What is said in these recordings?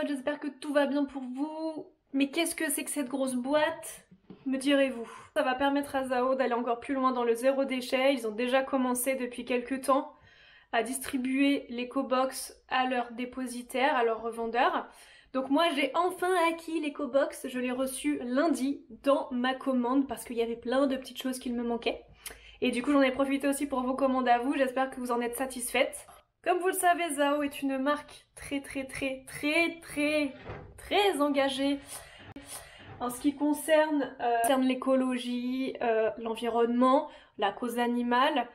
Marisol, j'espère que tout va bien pour vous. Mais qu'est-ce que c'est que cette grosse boîte? Me direz-vous. Ça va permettre à Zao d'aller encore plus loin dans le zéro déchet. Ils ont déjà commencé depuis quelques temps à distribuer l'éco-box à leurs dépositaires, à leurs revendeurs. Donc moi j'ai enfin acquis l'éco-box, je l'ai reçu lundi dans ma commande parce qu'il y avait plein de petites choses qui me manquaient. Et du coup j'en ai profité aussi pour vos commandes à vous, j'espère que vous en êtes satisfaites. Comme vous le savez, Zao est une marque très engagée en ce qui concerne l'écologie, l'environnement, la cause animale.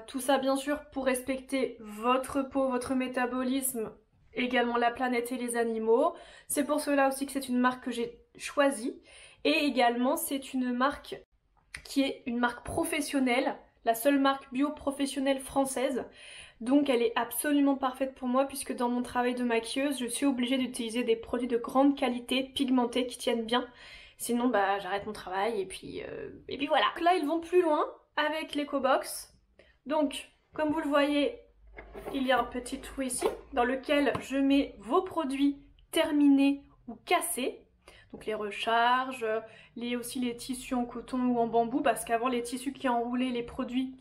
Tout ça bien sûr pour respecter votre peau, votre métabolisme, également la planète et les animaux. C'est pour cela aussi que c'est une marque que j'ai choisie. Et également c'est une marque qui est une marque professionnelle, la seule marque bio professionnelle française. Donc elle est absolument parfaite pour moi puisque dans mon travail de maquilleuse, je suis obligée d'utiliser des produits de grande qualité, pigmentés, qui tiennent bien. Sinon bah j'arrête mon travail et puis voilà. Donc là ils vont plus loin avec l'éco-box. Donc comme vous le voyez, il y a un petit trou ici dans lequel je mets vos produits terminés ou cassés. Donc les recharges, aussi les tissus en coton ou en bambou, parce qu'avant les tissus qui enroulaient les produits,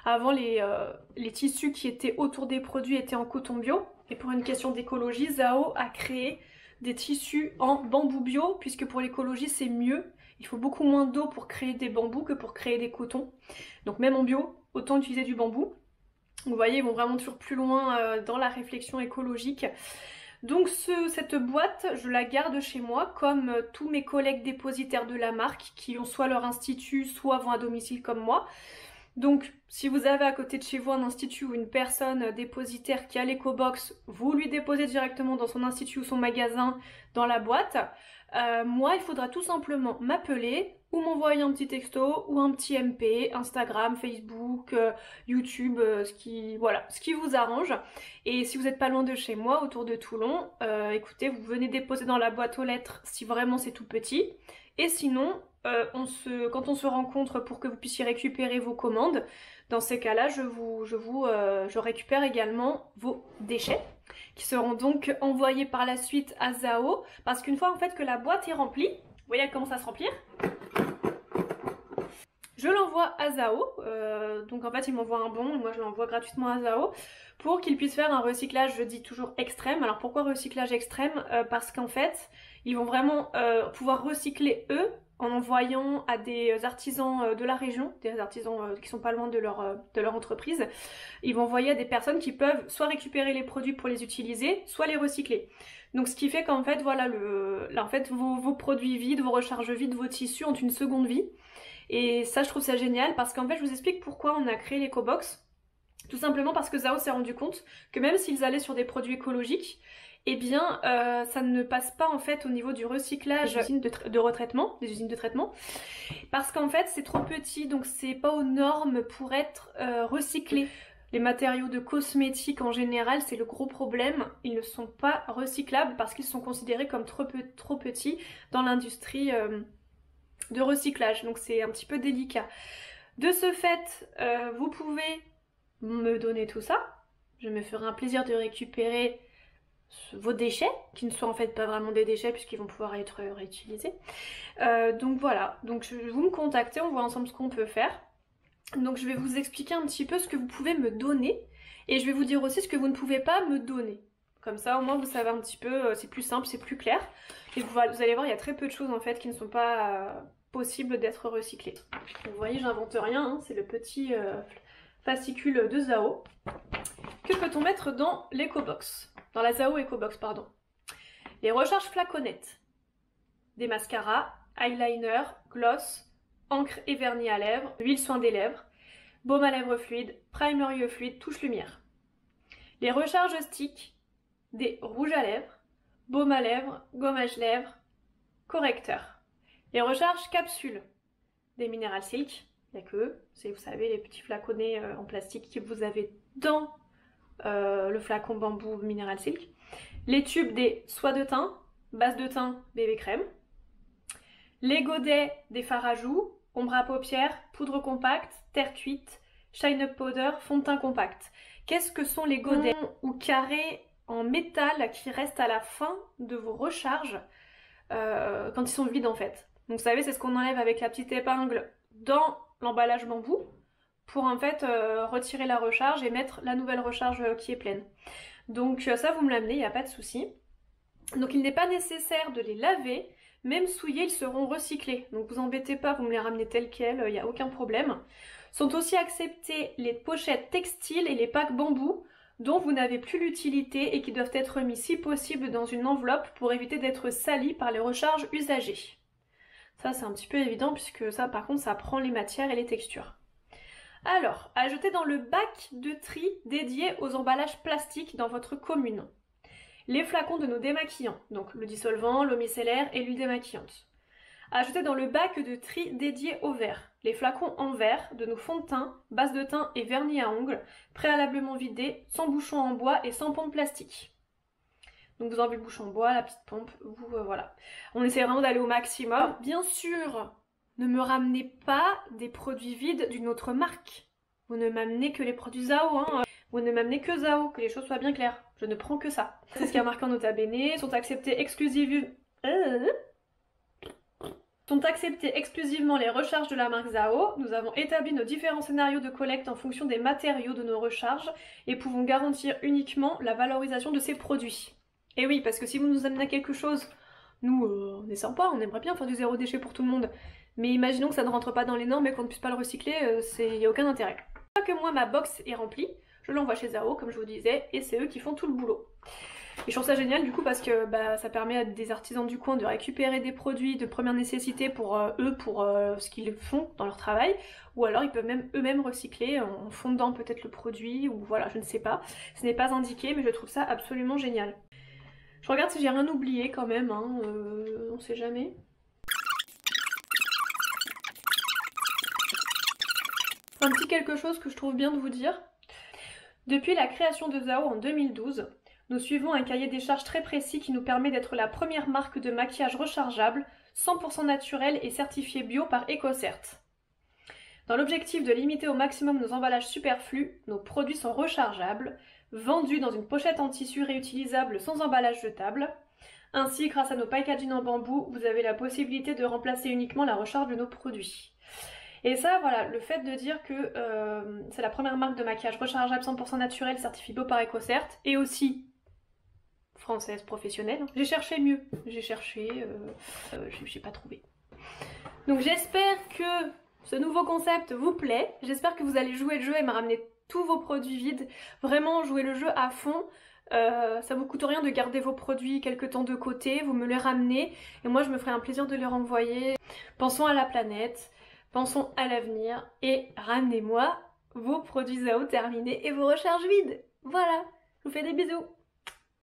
avant les tissus qui étaient autour des produits étaient en coton bio. Et pour une question d'écologie, Zao a créé des tissus en bambou bio, puisque pour l'écologie c'est mieux. Il faut beaucoup moins d'eau pour créer des bambous que pour créer des cotons. Donc même en bio, autant utiliser du bambou. Vous voyez, ils vont vraiment toujours plus loin dans la réflexion écologique. Donc cette boîte, je la garde chez moi comme tous mes collègues dépositaires de la marque qui ont soit leur institut, soit vont à domicile comme moi. Donc si vous avez à côté de chez vous un institut ou une personne dépositaire qui a l'éco-box, vous lui déposez directement dans son institut ou son magasin dans la boîte. Moi, il faudra tout simplement m'appeler ou m'envoyer un petit texto ou un petit MP, Instagram, Facebook, YouTube, ce qui vous arrange. Et si vous n'êtes pas loin de chez moi, autour de Toulon, écoutez, vous venez déposer dans la boîte aux lettres si vraiment c'est tout petit. Et sinon, quand on se rencontre pour que vous puissiez récupérer vos commandes, dans ces cas-là, je récupère également vos déchets qui seront donc envoyés par la suite à Zao, parce qu'une fois en fait que la boîte est remplie, vous voyez elle commence à se remplir, je l'envoie à Zao, donc en fait il m'envoie un bon et moi je l'envoie gratuitement à Zao pour qu'il puisse faire un recyclage, je dis toujours extrême. Alors pourquoi recyclage extrême? Parce qu'en fait ils vont vraiment pouvoir recycler eux en envoyant à des artisans de la région, des artisans qui sont pas loin de leur entreprise. Ils vont envoyer à des personnes qui peuvent soit récupérer les produits pour les utiliser, soit les recycler. Donc ce qui fait qu'en fait, voilà, vos produits vides, vos recharges vides, vos tissus ont une seconde vie. Et ça, je trouve ça génial parce qu'en fait, je vous explique pourquoi on a créé l'éco-box. Tout simplement parce que Zao s'est rendu compte que même s'ils allaient sur des produits écologiques, eh bien ça ne passe pas en fait au niveau du recyclage des usines de retraitement, des usines de traitement, parce qu'en fait c'est trop petit, donc c'est pas aux normes pour être recyclé. Les matériaux de cosmétiques en général, c'est le gros problème, ils ne sont pas recyclables parce qu'ils sont considérés comme trop petits dans l'industrie de recyclage, donc c'est un petit peu délicat. De ce fait, vous pouvez me donner tout ça, je me ferai un plaisir de récupérer vos déchets, qui ne sont en fait pas vraiment des déchets puisqu'ils vont pouvoir être réutilisés. Donc voilà, donc vous me contactez, on voit ensemble ce qu'on peut faire. Donc je vais vous expliquer un petit peu ce que vous pouvez me donner et je vais vous dire aussi ce que vous ne pouvez pas me donner. Comme ça au moins vous savez un petit peu, c'est plus simple, c'est plus clair. Et vous allez voir, il y a très peu de choses en fait qui ne sont pas possibles d'être recyclées. Vous voyez, j'invente rien, hein, c'est le petit fascicule de Zao. Que peut-on mettre dans l'éco-box? Dans la Zao Eco-Box, pardon. Les recharges flaconnettes, des mascaras, eyeliner, gloss, encre et vernis à lèvres, huile soin des lèvres, baume à lèvres fluide, primer yeux fluide, touche lumière. Les recharges stick, des rouges à lèvres, baume à lèvres, gommage lèvres, correcteur. Les recharges capsules, des Mineral Silk, il n'y a que eux, c'est, vous savez, les petits flaconnets en plastique que vous avez dans le flacon bambou Mineral Silk. Les tubes des soies de teint, base de teint, bébé crème. Les godets des fards à joues, ombre à paupières, poudre compacte, terre cuite, shine up powder, fond de teint compact. Qu'est-ce que sont les godets ou carrés? en métal qui restent à la fin de vos recharges quand ils sont vides en fait. Donc vous savez, c'est ce qu'on enlève avec la petite épingle dans l'emballage bambou pour en fait retirer la recharge et mettre la nouvelle recharge qui est pleine. Donc ça vous me l'amenez, il n'y a pas de souci. Donc il n'est pas nécessaire de les laver, même souillés ils seront recyclés. Donc vous embêtez pas, vous me les ramenez tels quels, il n'y a aucun problème. Sont aussi acceptées les pochettes textiles et les packs bambou dont vous n'avez plus l'utilité et qui doivent être mis si possible dans une enveloppe pour éviter d'être salis par les recharges usagées. Ça c'est un petit peu évident puisque ça par contre ça prend les matières et les textures. Alors, à jeter dans le bac de tri dédié aux emballages plastiques dans votre commune. Les flacons de nos démaquillants, donc le dissolvant, l'eau micellaire et l'huile démaquillante. À jeter dans le bac de tri dédié au verre. Les flacons en verre de nos fonds de teint, base de teint et vernis à ongles, préalablement vidés, sans bouchon en bois et sans pompe plastique. Donc vous enlevez le bouchon en bois, la petite pompe, voilà. On essaie vraiment d'aller au maximum. Bien sûr, ne me ramenez pas des produits vides d'une autre marque. Vous ne m'amenez que les produits Zao, hein. Vous ne m'amenez que Zao, que les choses soient bien claires. Je ne prends que ça. C'est ce qui est marqué en nota bene. Sont acceptés exclusivement les recharges de la marque Zao. Nous avons établi nos différents scénarios de collecte en fonction des matériaux de nos recharges et pouvons garantir uniquement la valorisation de ces produits. Et oui, parce que si vous nous amenez quelque chose, nous, on est sympa, on aimerait bien faire du zéro déchet pour tout le monde. Mais imaginons que ça ne rentre pas dans les normes et qu'on ne puisse pas le recycler, il n'y a aucun intérêt. Une fois que moi, ma box est remplie, je l'envoie chez Zao, comme je vous disais, et c'est eux qui font tout le boulot. Et je trouve ça génial du coup parce que ça permet à des artisans du coin de récupérer des produits de première nécessité pour eux, pour ce qu'ils font dans leur travail, ou alors ils peuvent même eux-mêmes recycler en fondant peut-être le produit, ou voilà, je ne sais pas. Ce n'est pas indiqué, mais je trouve ça absolument génial. Je regarde si j'ai rien oublié quand même, hein, on sait jamais. Un petit quelque chose que je trouve bien de vous dire. Depuis la création de Zao en 2012, nous suivons un cahier des charges très précis qui nous permet d'être la première marque de maquillage rechargeable, 100% naturel et certifié bio par EcoCert. Dans l'objectif de limiter au maximum nos emballages superflus, nos produits sont rechargeables, vendus dans une pochette en tissu réutilisable sans emballage jetable. Ainsi, grâce à nos packaging en bambou, vous avez la possibilité de remplacer uniquement la recharge de nos produits. Et ça, voilà, le fait de dire que c'est la première marque de maquillage rechargeable 100% naturel certifié bio par EcoCert et aussi française professionnelle. J'ai cherché mieux, j'ai cherché, j'ai pas trouvé. Donc j'espère que ce nouveau concept vous plaît, j'espère que vous allez jouer le jeu et me ramener tous vos produits vides, vraiment jouer le jeu à fond. Ça vous coûte rien de garder vos produits quelque temps de côté, vous me les ramenez et moi je me ferai un plaisir de les renvoyer. Pensons à la planète. Pensons à l'avenir et ramenez-moi vos produits Zao terminés et vos recharges vides. Voilà, je vous fais des bisous.